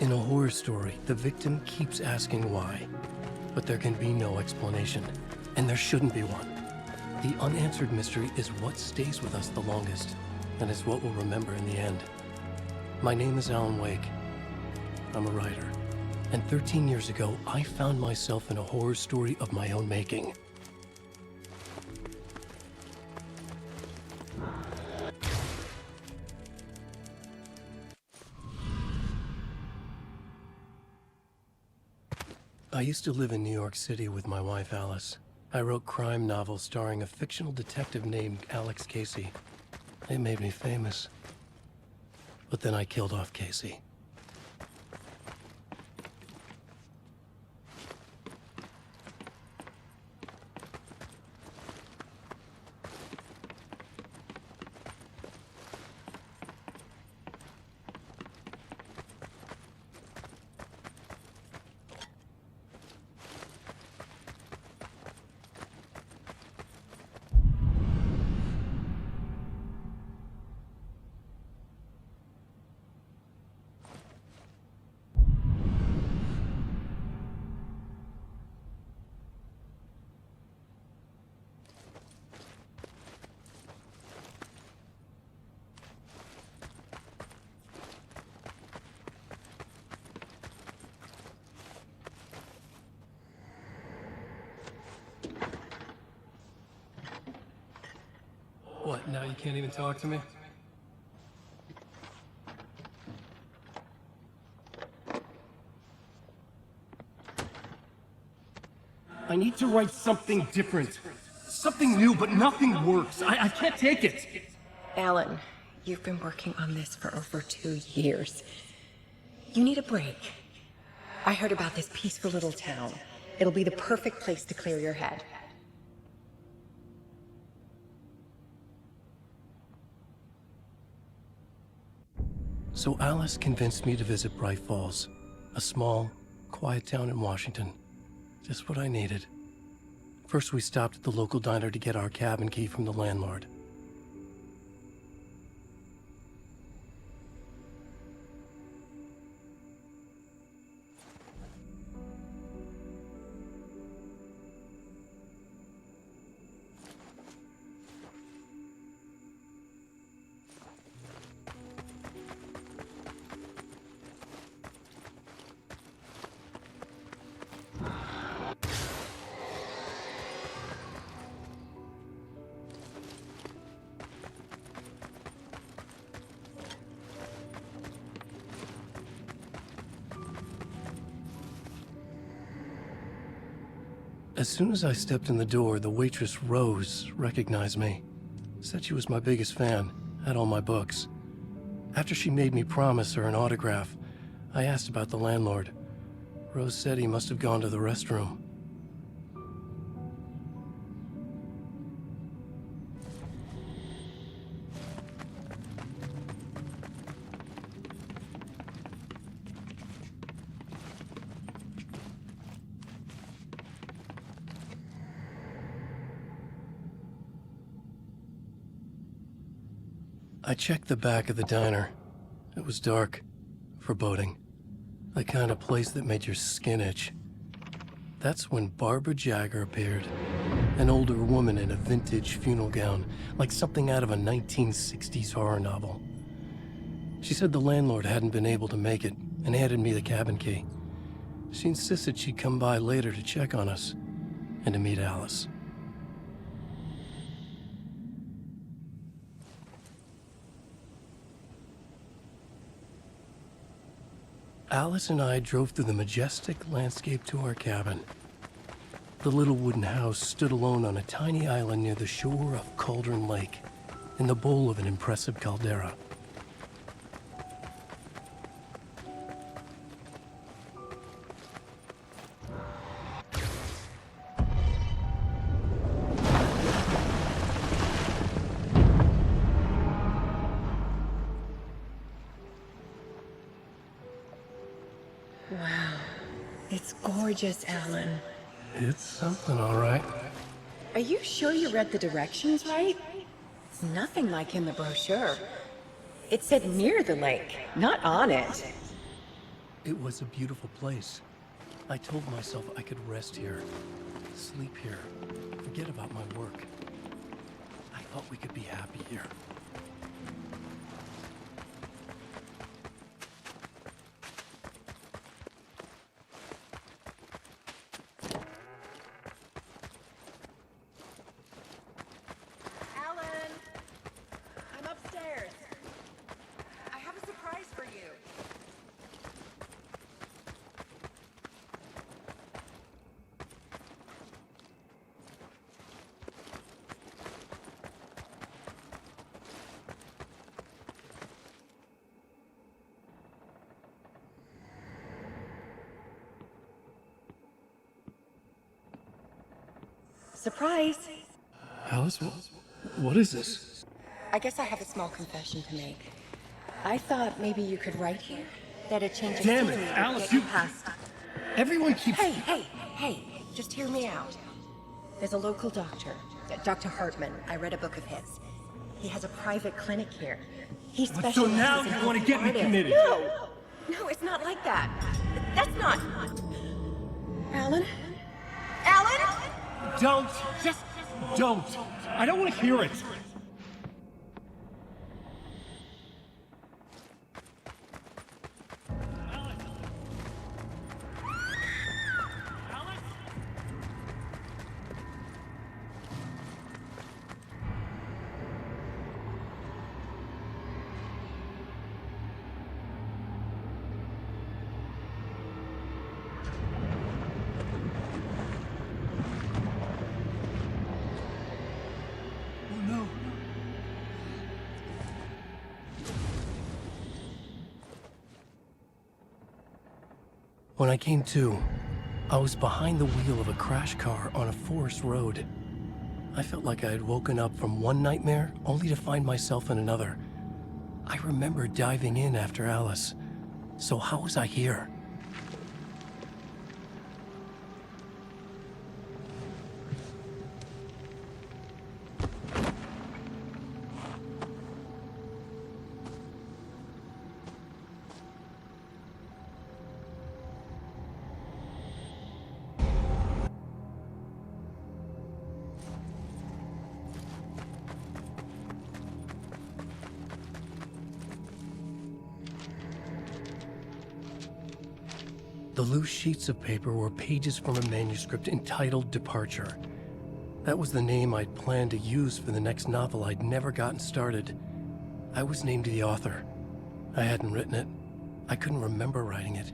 In a horror story, the victim keeps asking why, but there can be no explanation, and there shouldn't be one. The unanswered mystery is what stays with us the longest, and is what we'll remember in the end. My name is Alan Wake. I'm a writer, and 13 years ago, I found myself in a horror story of my own making. I used to live in New York City with my wife, Alice. I wrote crime novels starring a fictional detective named Alex Casey. It made me famous. But then I killed off Casey. What, now you can't even talk to me? I need to write something different. Something new, but nothing works. I can't take it. Alan, you've been working on this for over 2 years. You need a break. I heard about this peaceful little town. It'll be the perfect place to clear your head. So Alice convinced me to visit Bright Falls, a small, quiet town in Washington. Just what I needed. First, we stopped at the local diner to get our cabin key from the landlord. As soon as I stepped in the door, the waitress, Rose, recognized me. Said she was my biggest fan, had all my books. After she made me promise her an autograph, I asked about the landlord. Rose said he must have gone to the restroom. I checked the back of the diner. It was dark, foreboding. The kind of place that made your skin itch. That's when Barbara Jagger appeared. An older woman in a vintage funeral gown, like something out of a 1960s horror novel. She said the landlord hadn't been able to make it, and handed me the cabin key. She insisted she'd come by later to check on us, and to meet Alice. Alice and I drove through the majestic landscape to our cabin. The little wooden house stood alone on a tiny island near the shore of Cauldron Lake, in the bowl of an impressive caldera. Wow. It's gorgeous, Alan. It's something, all right. Are you sure you read the directions right? It's nothing like in the brochure. It said near the lake, not on it. It was a beautiful place. I told myself I could rest here, sleep here, forget about my work. I thought we could be happy here. Alan! I'm upstairs. I have a surprise for you. Surprise! Alice, what is this? I guess I have a small confession to make. I thought maybe you could write here that a change of Damn it, scenery would Alice, get you you- past. Everyone keeps... Hey, just hear me out. There's a local doctor, Dr. Hartman. I read a book of his. He has a private clinic here. He so specializes now in you wanna helping get me artists. committed? No, it's not like that. That's not... Alan? Alan? Don't! Just don't! I don't want to hear it! Oh no! When I came to, I was behind the wheel of a crash car on a forest road. I felt like I had woken up from one nightmare only to find myself in another. I remember diving in after Alice. So how was I here? The loose sheets of paper were pages from a manuscript entitled Departure. That was the name I'd planned to use for the next novel I'd never gotten started. I was named the author. I hadn't written it. I couldn't remember writing it.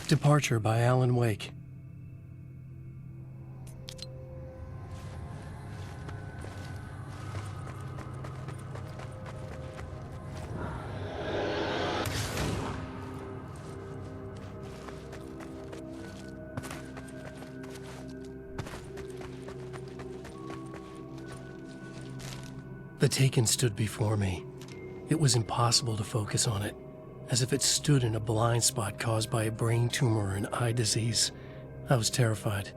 Departure by Alan Wake. The Taken stood before me. It was impossible to focus on it, as if it stood in a blind spot caused by a brain tumor and eye disease. I was terrified.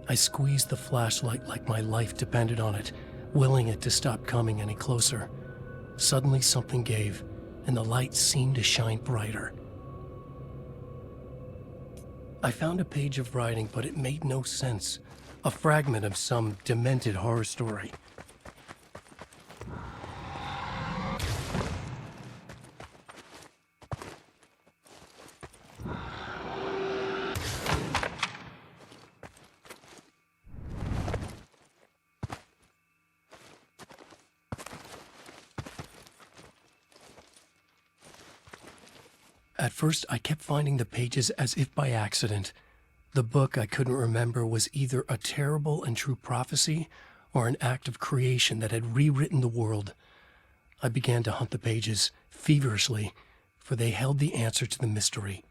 I squeezed the flashlight like my life depended on it, willing it to stop coming any closer. Suddenly something gave, and the light seemed to shine brighter. I found a page of writing, but it made no sense. A fragment of some demented horror story. At first, I kept finding the pages as if by accident. The book I couldn't remember was either a terrible and true prophecy or an act of creation that had rewritten the world. I began to hunt the pages feverishly, for they held the answer to the mystery.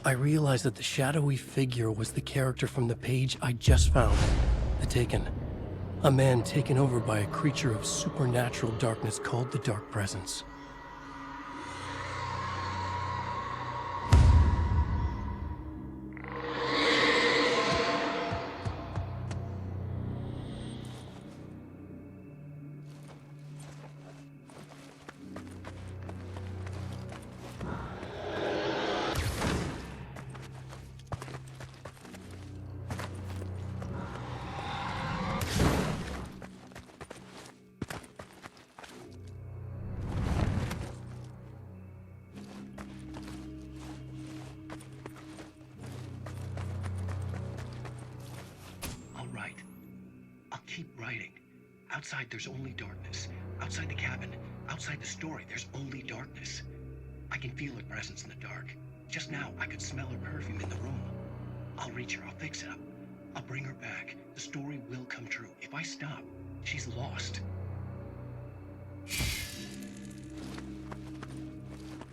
I realized that the shadowy figure was the character from the page I just found, The Taken. A man taken over by a creature of supernatural darkness called the Dark Presence. Keep writing. Outside, there's only darkness. Outside the cabin, outside the story, there's only darkness. I can feel her presence in the dark. Just now, I could smell her perfume in the room. I'll reach her. I'll fix it up. I'll bring her back. The story will come true. If I stop, she's lost.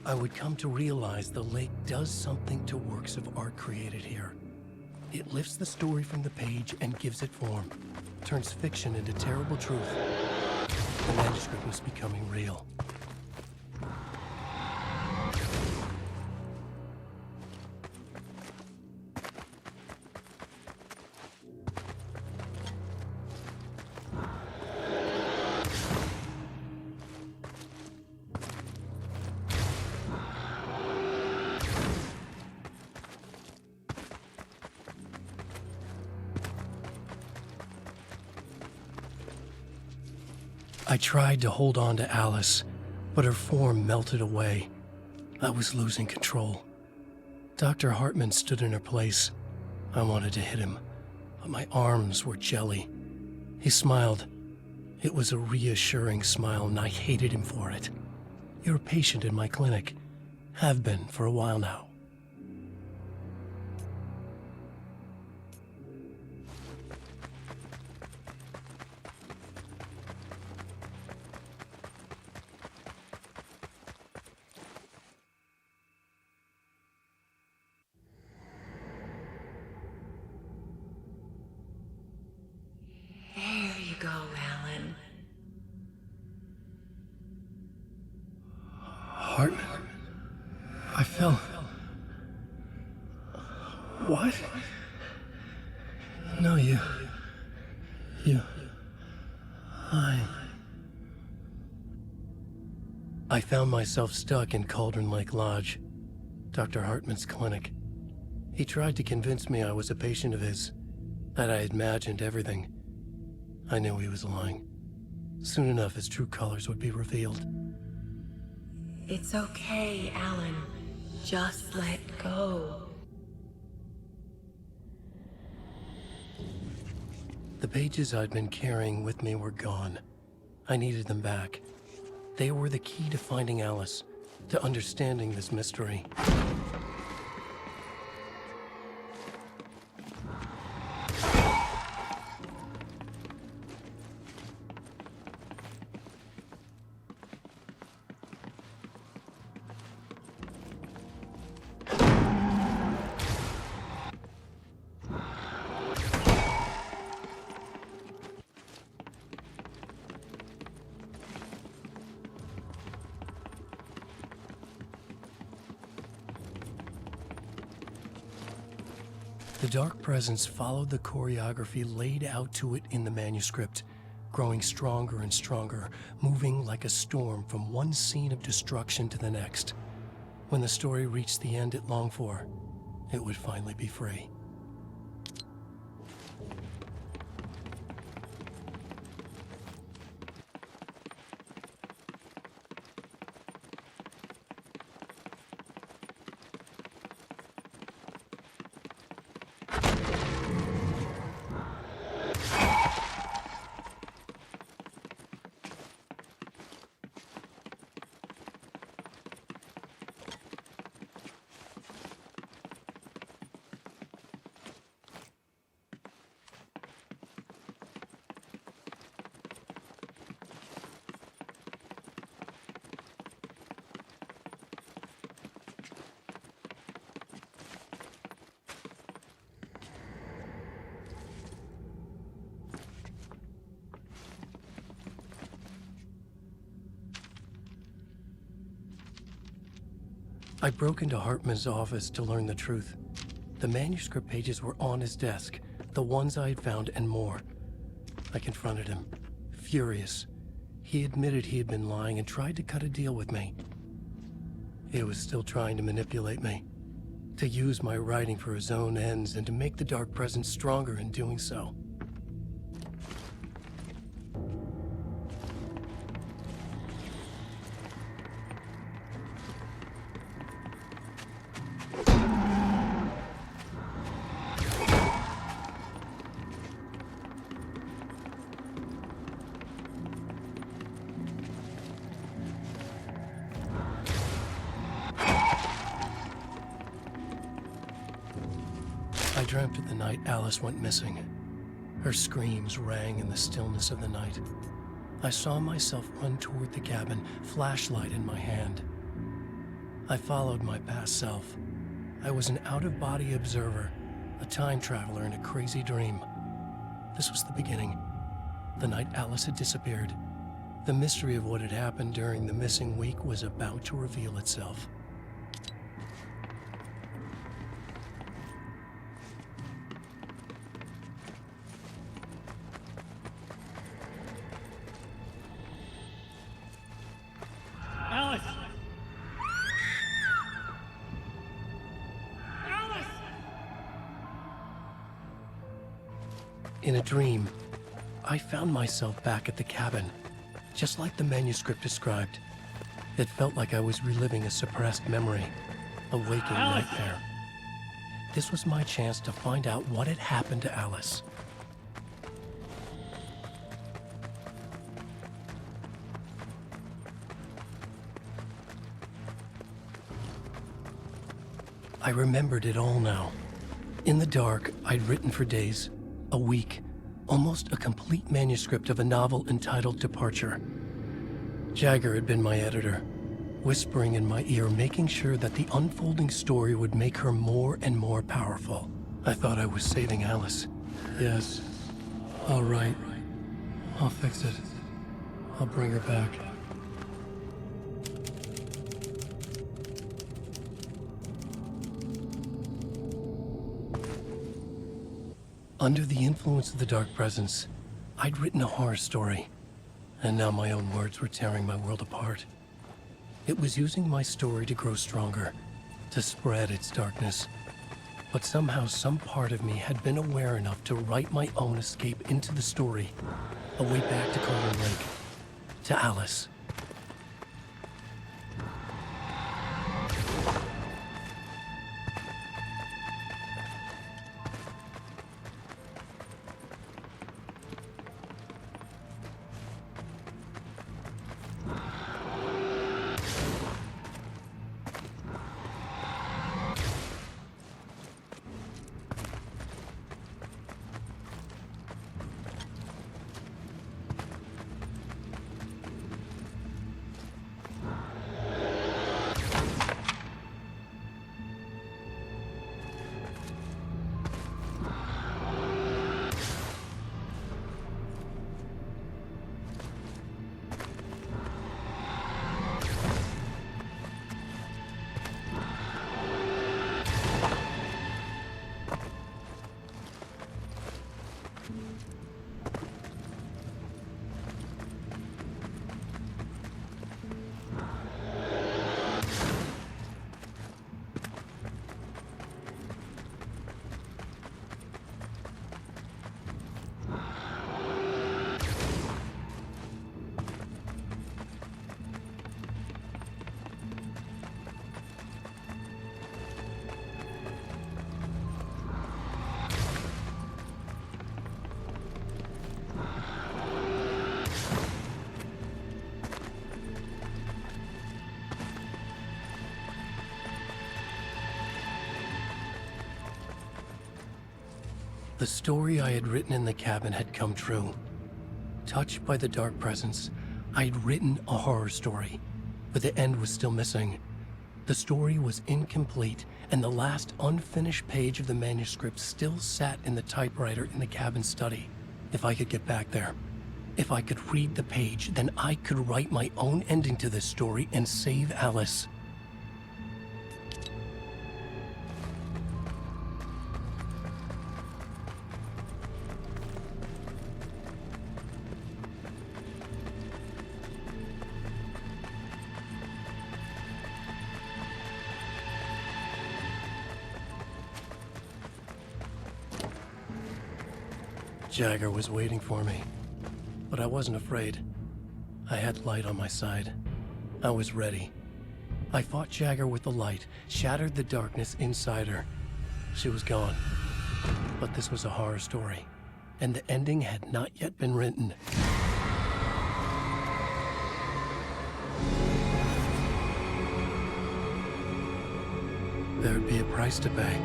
I would come to realize the lake does something to works of art created here. It lifts the story from the page and gives it form. Turns fiction into terrible truth. The manuscript was becoming real. I tried to hold on to Alice, but her form melted away. I was losing control. Dr. Hartman stood in her place. I wanted to hit him, but my arms were jelly. He smiled. It was a reassuring smile, and I hated him for it. You're a patient in my clinic. Have been for a while now. There you go, Alan. Hartman? I fell. What? No, you. I found myself stuck in Cauldron Lake Lodge, Dr. Hartman's clinic. He tried to convince me I was a patient of his, that I had imagined everything. I knew he was lying. Soon enough, his true colors would be revealed. It's okay, Alan. Just let go. The pages I'd been carrying with me were gone. I needed them back. They were the key to finding Alice, to understanding this mystery. The Dark Presence followed the choreography laid out to it in the manuscript, growing stronger and stronger, moving like a storm from one scene of destruction to the next. When the story reached the end it longed for, it would finally be free. I broke into Hartman's office to learn the truth. The manuscript pages were on his desk, the ones I had found and more. I confronted him, furious. He admitted he had been lying and tried to cut a deal with me. He was still trying to manipulate me, to use my writing for his own ends and to make the Dark Presence stronger in doing so. I dreamt of the night Alice went missing. Her screams rang in the stillness of the night. I saw myself run toward the cabin, flashlight in my hand. I followed my past self. I was an out-of-body observer, a time traveler in a crazy dream. This was the beginning. The night Alice had disappeared. The mystery of what had happened during the missing week was about to reveal itself. Alice! Alice! In a dream, I found myself back at the cabin, just like the manuscript described. It felt like I was reliving a suppressed memory, a waking Alice! nightmare. This was my chance to find out what had happened to Alice. I remembered it all now. In the dark, I'd written for days, a week, almost a complete manuscript of a novel entitled Departure. Jagger had been my editor, whispering in my ear, making sure that the unfolding story would make her more and more powerful. I thought I was saving Alice. Yes. All right. I'll fix it. I'll bring her back. Under the influence of the Dark Presence, I'd written a horror story, and now my own words were tearing my world apart. It was using my story to grow stronger, to spread its darkness. But somehow some part of me had been aware enough to write my own escape into the story, a way back to Carter Lake, to Alice. The story I had written in the cabin had come true. Touched by the Dark Presence, I'd written a horror story, but the end was still missing. The story was incomplete, and the last unfinished page of the manuscript still sat in the typewriter in the cabin study. If I could get back there, if I could read the page, then I could write my own ending to this story and save Alice. Jagger was waiting for me, but I wasn't afraid. I had light on my side. I was ready. I fought Jagger with the light, shattered the darkness inside her. She was gone. But this was a horror story, and the ending had not yet been written. There'd be a price to pay.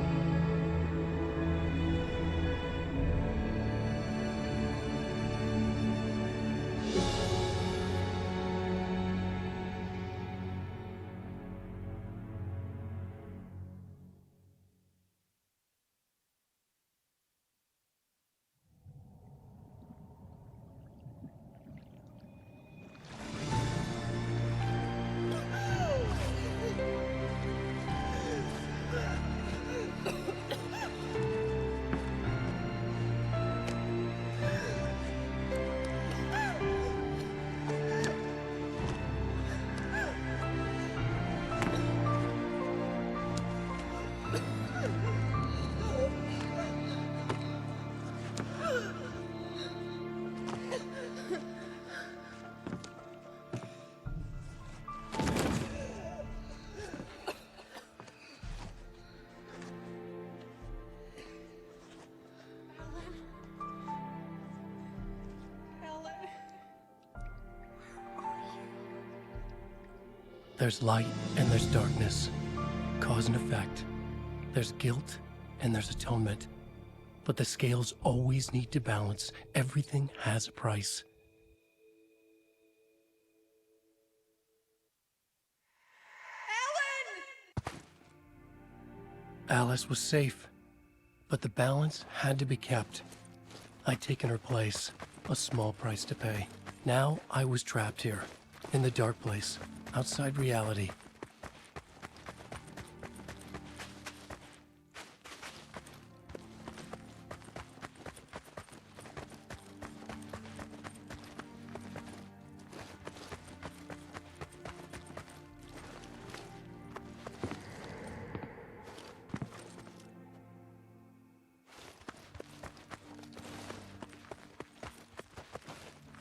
There's light and there's darkness, cause and effect. There's guilt and there's atonement. But the scales always need to balance. Everything has a price. Alice was safe, but the balance had to be kept. I'd taken her place, a small price to pay. Now I was trapped here, in the dark place, outside reality.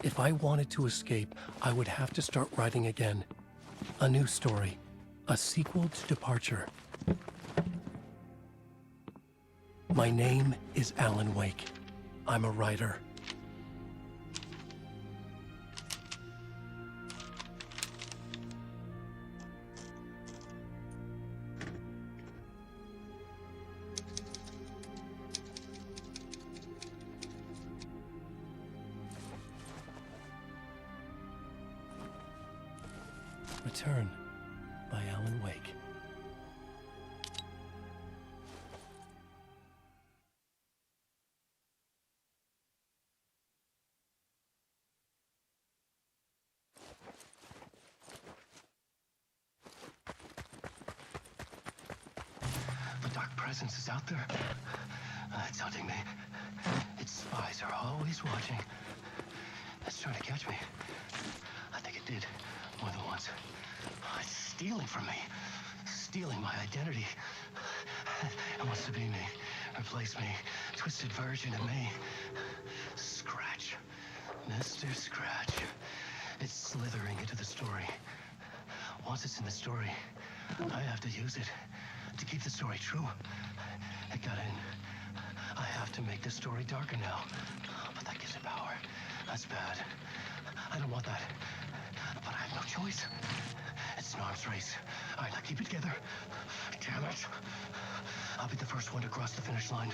If I wanted to escape, I would have to start writing again. A new story. A sequel to Departure. My name is Alan Wake. I'm a writer. Return by Alan Wake. The dark presence is out there. It's hunting me. Its spies are always watching. It's trying to catch me. I think it did more than once. It's stealing from me. Stealing my identity. It wants to be me. Replace me. Twisted version of me. Scratch. Mr. Scratch. It's slithering into the story. Once it's in the story, I have to use it to keep the story true. It got in. I have to make the story darker now. But that gives it power. That's bad. I don't want that. But I have no choice. It's an arms race. All right, now keep it together. Damn it. I'll be the first one to cross the finish line.